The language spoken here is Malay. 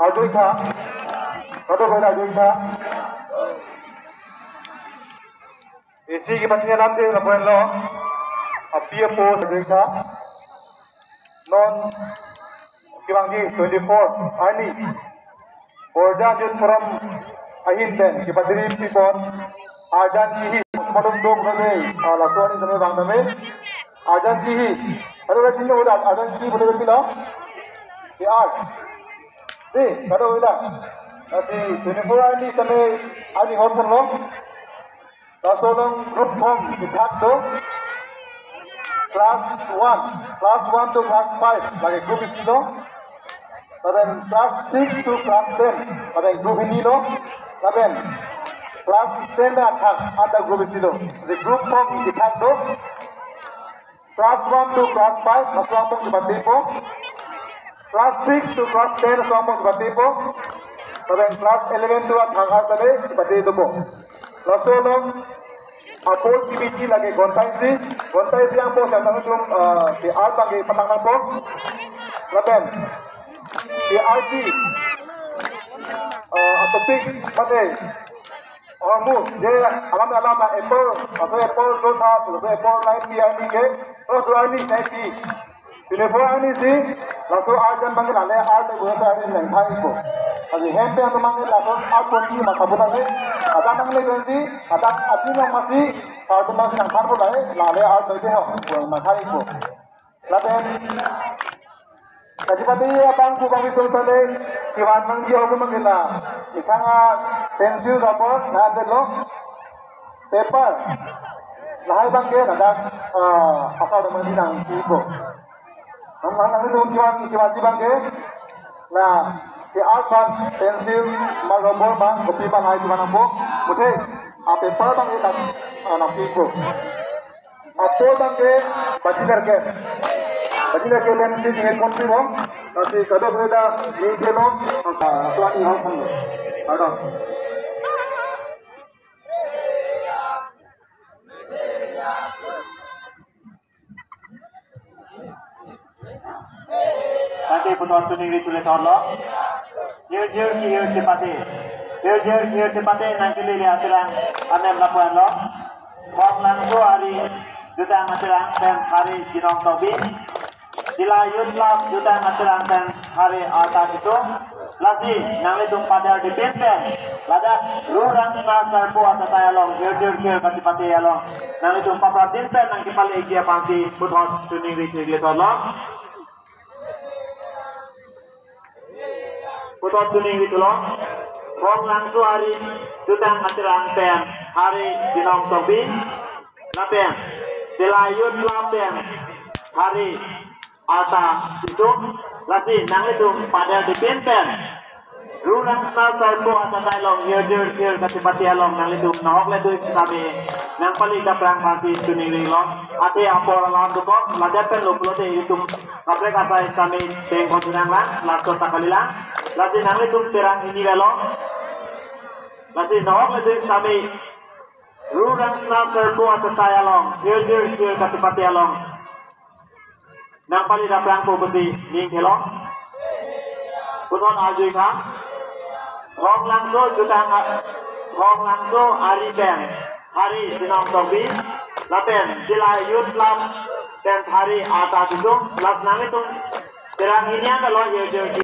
Ajoy kha. Kado bela ajoy kha. AC की बच्चियां नाम दे रहा है PFO ajoy kha. Non kibangi 24 Arni. Orjan jut from Ahin ten ki badri pipon. Arjan ki madum dom kame lakoni kame bang kame. Arjan ki kado bela cinta udah Arjan ki boleh berpila. Di art. Di kado bela. Nasi 24 Arni kame Arni hot pun lo. Rasulullah group form dibuat tu class 1 to class 5 lagi group ini lo, dan class 6 to class 10 lagi group ini lo, dan class 10 ada group ini lo. The group form dibuat tu class 1 to class 5 masuk seperti itu, class 6 to class 10 masuk seperti itu, dan class 11 to seperti itu po. Rasulullah apol kibiji lagi gontai si yang po saya tanggung di art lagi petang po, laben di RG topik pada ormu dia alam apple atau dota atau apple lain dia ini ke terus ini saya si telefon ini si langsung arjan panggil ale art buat hari ini hari po. Jadi hempe yang temannya langsung aku ni maka bukan ni. Ada nang lebensi, ada yang masih kalau masih nang karbo lagi, lalu ada itu yang maka itu. Lalu jadi pada abang kubang itu tadi kiwan manggi aku manggilah. Ikanga pensil rapor, ada lo paper. Lahai bangke ada asal masih nang ibu. Nang itu kiwan bangke, nah. Di alfan pensil marobor bang kopi bang hai mana po mute paper bang itu anak itu apa bang ke baca kerja pensil dengan konsi bang nanti kado beda ini kelo tuan ini hang ada nanti putar tuning ditulis Allah. Jir cepate nanti lihat terang ane melakukan lo. Kong langsu hari juta ngaterang dan hari jinong tobi. Sila yutlap juta ngaterang dan hari atas itu. Lagi nang litung pada di pempen. Ladak rurang nasar po atau saya long jir pati long. Nang litung papra pempen nang kipali ikia pangsi putar tuning ditulis Allah. Putar tuning itu loh, kong langsung hari tutang aterang pen hari jinong tobi, lapen, selayut lapen hari alta itu, lagi nang itu pada di pen, rurang nasar po atau tailong jir kasih pati along nang itu nahok ledu kami nang paling dapat pasti tuning itu ate apor lawan tukok, lajar pen lo pulau itu kaprek asai kami tengkong tunang lang, langsung takalilang. Lagi nanti tuh terang ini belo, lagi nawak lagi kami rurang nasar buat saya long, jir kasih pati along, nang paling dapat angko beti ning kelong, punon ajuy kah, kong langsung hari pen, hari sinong tobi, lapen sila yutlam dan hari atas itu, las nang itu terang ini adalah jir